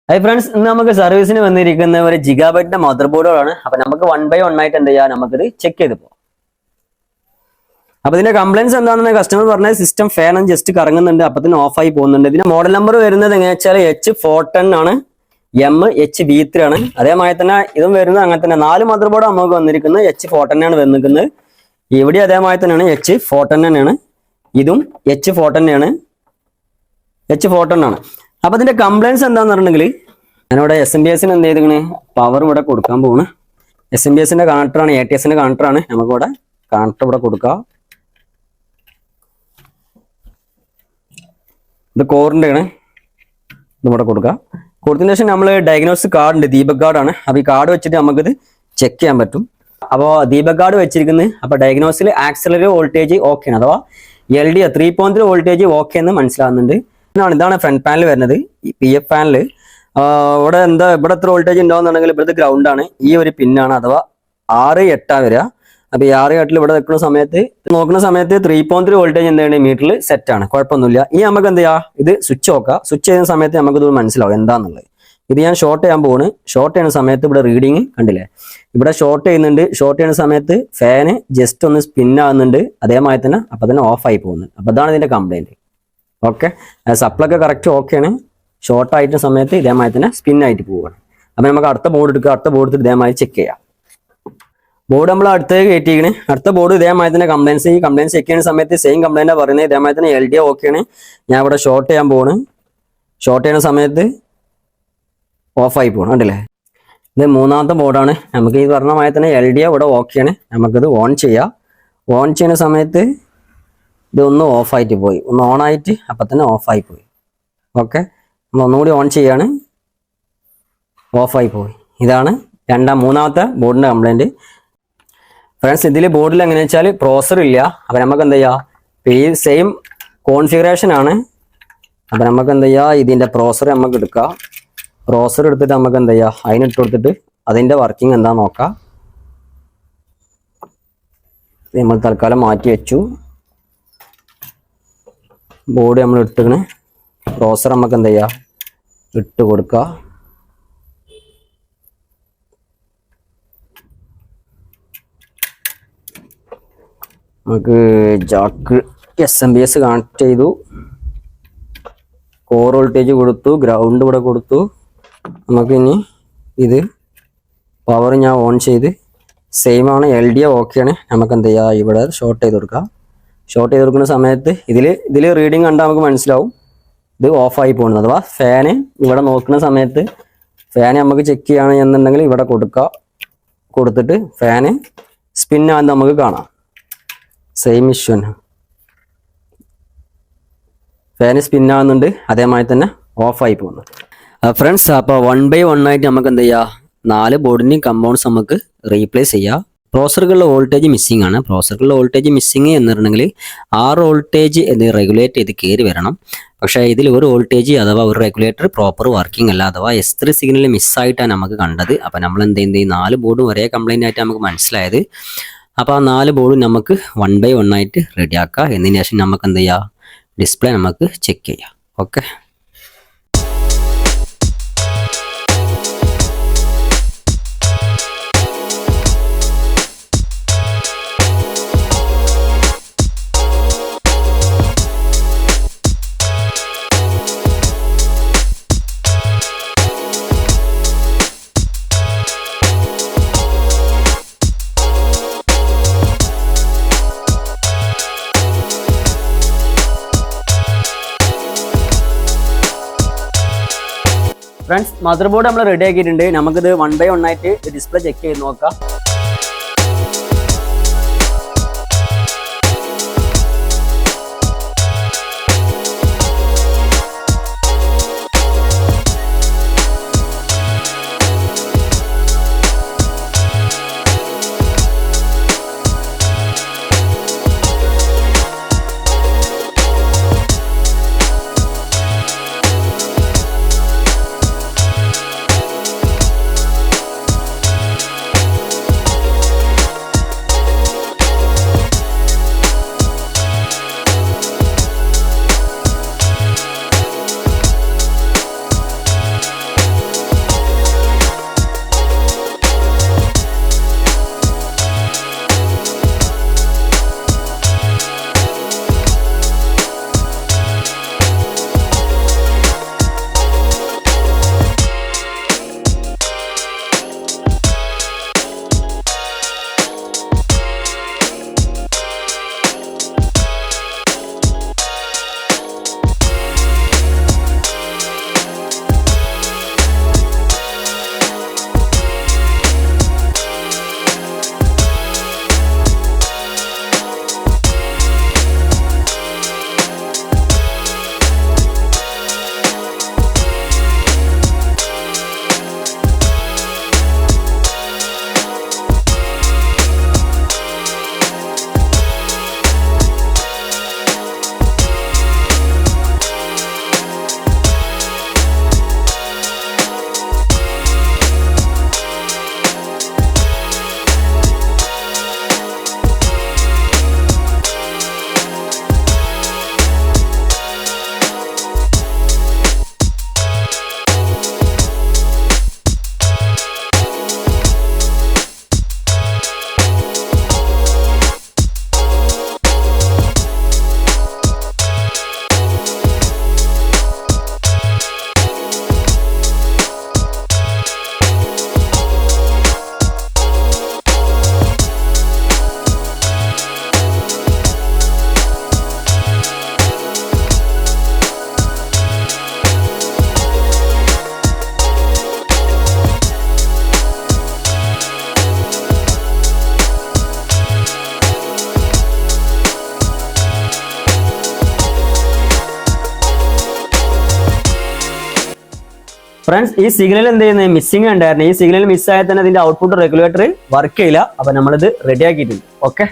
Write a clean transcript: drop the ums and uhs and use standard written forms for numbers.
Hi friends, നമുക്ക് സർവീസിന് വന്നിരിക്കുന്ന ഒരു ജിഗാബൈറ്റിന്റെ മദർ ബോർഡുകളാണ്. അപ്പൊ നമുക്ക് 1 by 1 ആയിട്ട് എന്ത് ചെയ്യാം, നമുക്കിത് ചെക്ക് ചെയ്ത് പോകാം. അപ്പൊ ഇതിന്റെ കംപ്ലൈൻസ് എന്താണെന്ന് കസ്റ്റമർ പറഞ്ഞ സിസ്റ്റം ഫാൻ ജസ്റ്റ് കറങ്ങുന്നുണ്ട്, അപ്പൊ തന്നെ ഓഫ് ആയി പോകുന്നുണ്ട്. ഇതിന്റെ മോഡൽ നമ്പർ വരുന്നത് എങ്ങനെയാ വെച്ചാൽ H410 ആണ്, MHV3 ആണ്. അതേമാതിരി തന്നെ ഇതും വരുന്നത് അങ്ങനെ തന്നെ 4 മദർ ബോർഡ് നമുക്ക് വന്നിരിക്കുന്നത് H410 ആണ് വന്നിരിക്കുന്നത്. ഇവിടെ അതേമാതിരി തന്നെയാണ് H410 തന്നെയാണ്, ഇതും H410 ആണ്, H410 ആണ്. അപ്പൊ ഇതിന്റെ കംപ്ലൈൻസ് എന്താന്ന് പറഞ്ഞിട്ടുണ്ടെങ്കിൽ ഞാനിവിടെ SMBSന് എന്ത് ചെയ്തിങ്ങനെ പവർ ഇവിടെ കൊടുക്കാൻ പോവാണ്. SMBSന്റെ കണക്ടറാണ്, ATSന്റെ കണക്ടറാണ്. നമുക്കിവിടെ കണക്ടർ ഇവിടെ കൊടുക്കാം. ഇത് കോറിന്റെ ആണ്, ഇതിവിടെ കൊടുക്കാം. കൊടുത്തതിന് ശേഷം നമ്മൾ ഡയഗ്നോസ് കാർഡ് ഉണ്ട്, ദീപക് കാർഡാണ്. അപ്പൊ ഈ കാർഡ് വെച്ചിട്ട് നമുക്കിത് ചെക്ക് ചെയ്യാൻ പറ്റും. അപ്പോൾ ദീപക് കാർഡ് വെച്ചിരിക്കുന്നത് അപ്പൊ ഡയഗ്നോസിൽ ആക്സിലറി വോൾട്ടേജ് ഓക്കെ ആണ്, അഥവാ LDO 3.3 വോൾട്ടേജ് ഓക്കെ എന്ന് മനസ്സിലാവുന്നുണ്ട്. ഇതാണ് ഫ്രണ്ട് പാനൽ വരുന്നത്. ഈ PF പാനൽ ഇവിടെ ഇവിടെ എത്ര വോൾട്ടേജ് ഉണ്ടാവുന്നുണ്ടെങ്കിൽ ഇവിടുത്തെ ഗ്രൗണ്ട് ആണ്, ഈ ഒരു പിന്നാണ്, അഥവാ 6-8 വരിക. അപ്പൊ ഈ 6-8 ഇവിടെ നോക്കുന്ന സമയത്ത് 3.3 വോൾട്ടേജ് എന്താണ് മീറ്ററിൽ സെറ്റ് ആണ്, കുഴപ്പമൊന്നുമില്ല. ഈ നമുക്ക് എന്ത് ചെയ്യാം, ഇത് സ്വിച്ച് നോക്കാം. സ്വിച്ച് ചെയ്യുന്ന സമയത്ത് നമുക്കിത് മനസ്സിലാവും എന്താന്നുള്ളത്. ഇത് ഞാൻ ഷോർട്ട് ചെയ്യാൻ പോവാണ്. ഷോർട്ട് ചെയ്യുന്ന സമയത്ത് ഇവിടെ റീഡിങ് കണ്ടില്ലേ, ഇവിടെ ഷോർട്ട് ചെയ്യുന്നുണ്ട്. ഷോർട്ട് ചെയ്യുന്ന സമയത്ത് ഫാന് ജസ്റ്റ് ഒന്ന് സ്പിൻ ആകുന്നുണ്ട്, അതേമാതിരി തന്നെ അപ്പൊ തന്നെ ഓഫ് ആയി പോകുന്നുണ്ട്. അപ്പൊ അതാണ് ഇതിന്റെ കംപ്ലൈന്റ്. ഓക്കെ, സപ്ലൊക്കെ കറക്റ്റ് ഓക്കെയാണ്. ഷോർട്ട് ആയിട്ടുള്ള സമയത്ത് ഇതേമാതിരി തന്നെ സ്പിൻ ആയിട്ട് പോവുകയാണ്. അപ്പൊ നമുക്ക് അടുത്ത ബോർഡ് എടുക്കുക, അടുത്ത ബോർഡ് എടുത്തിട്ട് ഇതേമാതിരി ചെക്ക് ചെയ്യാം. ബോർഡ് നമ്മൾ അടുത്തേക്ക് കയറ്റിയിരിക്കണേ. അടുത്ത ബോർഡ് ഇതേമാതിരി തന്നെ കംപ്ലൈൻസ്, ഈ കംപ്ലൈൻസ് ചെക്ക് ചെയ്യുന്ന സമയത്ത് സെയിം കംപ്ലൈൻറ്റാണ് പറയുന്നത്. ഇതേമാതിരി തന്നെ LDO ഓക്കെയാണ്. ഞാൻ ഇവിടെ ഷോർട്ട് ചെയ്യാൻ പോവാണ്. ഷോർട്ട് ചെയ്യുന്ന സമയത്ത് ഓഫായി പോകണം, കണ്ടില്ലേ. ഇത് മൂന്നാമത്തെ ബോർഡാണ്. നമുക്ക് ഈ പറഞ്ഞ മാതിരി തന്നെ LDO ഇവിടെ ഓക്കെയാണ്. നമുക്കിത് ഓൺ ചെയ്യാം. ഓൺ ചെയ്യുന്ന സമയത്ത് ഇതൊന്ന് ഓഫായിട്ട് പോയി, ഒന്ന് ഓണായിട്ട് അപ്പം തന്നെ ഓഫായി പോയി. ഓക്കെ, നമ്മൾ ഒന്നുകൂടി ഓൺ ചെയ്യാണ്, ഓഫായി പോയി. ഇതാണ് മൂന്നാമത്തെ ബോർഡിൻ്റെ കംപ്ലൈൻറ്റ്. ഫ്രണ്ട്സ്, ഇതിൽ ബോർഡിൽ എങ്ങനെയാ വെച്ചാൽ പ്രോസർ ഇല്ല. അപ്പം നമുക്ക് എന്താ ചെയ്യുക, ഈ സെയിം കോൺഫിഗറേഷൻ ആണ്. അപ്പം നമുക്ക് എന്താ ചെയ്യുക, ഇതിൻ്റെ പ്രോസർ നമുക്ക് എടുക്കാം. പ്രോസർ എടുത്തിട്ട് നമുക്ക് എന്താ ചെയ്യുക, അതിനിട്ട് കൊടുത്തിട്ട് അതിൻ്റെ വർക്കിംഗ് എന്താ നോക്കാം. നമ്മൾ തൽക്കാലം മാറ്റി വെച്ചു. ബോർഡ് നമ്മൾ ഇട്ടിക്കണ്, പ്രോസർ നമുക്ക് എന്താ ചെയ്യുക, ഇട്ട് കൊടുക്കുക. നമുക്ക് ജാക്ക് SMBS കണക്ട് ചെയ്തു, കോർ വോൾട്ടേജ് കൊടുത്തു, ഗ്രൗണ്ട് ഇവിടെ കൊടുത്തു. നമുക്കിനി ഇത് പവർ ഞാൻ ഓൺ ചെയ്ത് സെയിം ആണ്, LDO ഓക്കെയാണ്. നമുക്ക് എന്താ ചെയ്യുക, ഇവിടെ ഷോർട്ട് ചെയ്ത് കൊടുക്കാം. ഷോർട്ട് ചെയ്ത് കൊടുക്കുന്ന സമയത്ത് ഇതിൽ റീഡിങ് കണ്ടാൽ നമുക്ക് മനസ്സിലാവും ഇത് ഓഫായി പോകുന്നത്. അഥവാ ഫാന് ഇവിടെ നോക്കുന്ന സമയത്ത് ഫാന് നമുക്ക് ചെക്ക് ചെയ്യുകയാണെന്നുണ്ടെങ്കിൽ ഇവിടെ കൊടുക്കുക. കൊടുത്തിട്ട് ഫാന് സ്പിന്നാന്ന് നമുക്ക് കാണാം. സെയിം ഇഷ്യൂ തന്നെ, ഫാന് സ്പിന്നാകുന്നുണ്ട്, അതേമാതിരി തന്നെ ഓഫായി പോകുന്നുണ്ട്. ഫ്രണ്ട്സ്, അപ്പോൾ 1 by 1 ആയിട്ട് നമുക്ക് എന്താ ചെയ്യുക, 4 ബോർഡിൻ്റെയും കമ്പൗണ്ട്സ് നമുക്ക് റീപ്ലേസ് ചെയ്യാം. പ്രോസറുകളുടെ വോൾട്ടേജ് മിസ്സിംഗ് ആണ്. പ്രോസറുകളുടെ വോൾട്ടേജ് മിസ്സിംഗ് എന്ന് പറഞ്ഞിട്ടുണ്ടെങ്കിൽ 6 വോൾട്ടേജ് ഇത് റെഗുലേറ്റ് ചെയ്ത് കയറി വരണം. പക്ഷേ ഇതിൽ ഒരു വോൾട്ടേജ് അഥവാ ഒരു റെഗുലേറ്റർ പ്രോപ്പർ വർക്കിംഗ് അല്ല, അഥവാ S3 സിഗ്നൽ മിസ്സായിട്ടാണ് നമുക്ക് കണ്ടത്. അപ്പോൾ നമ്മൾ എന്ത് ചെയ്യുന്നത്, 4 ബോർഡും ഒരേ കംപ്ലൈൻ്റ് ആയിട്ട് നമുക്ക് മനസ്സിലായത്. അപ്പോൾ ആ 4 ബോർഡും നമുക്ക് 1 by 1 ആയിട്ട് റെഡിയാക്കാം. എന്നതിന് ശേഷം നമുക്ക് എന്ത് ചെയ്യാം, ഡിസ്പ്ലേ നമുക്ക് ചെക്ക് ചെയ്യാം. ഓക്കെ, ഫ്രണ്ട്സ്, മദർ ബോർഡ് നമ്മൾ റെഡി ആക്കിയിട്ടുണ്ട്. നമുക്കിത് 1 by 1 ആയിട്ട് ഡിസ്പ്ലേ ചെക്ക് ചെയ്ത് നോക്കാം. ഫ്രണ്ട്സ് ഈ സിഗ്നൽ എന്ത് ചെയ്യുന്നത് മിസ്സിംഗ് ഉണ്ടായിരുന്നു. ഈ സിഗ്നൽ മിസ്സായാൽ തന്നെ അതിന്റെ ഔട്ട്പുട്ട് റെഗുലേറ്റർ വർക്ക് ചെയ്യില്ല. അപ്പൊ നമ്മളിത് റെഡി ആക്കിയിട്ടുണ്ട്. ഓക്കെ.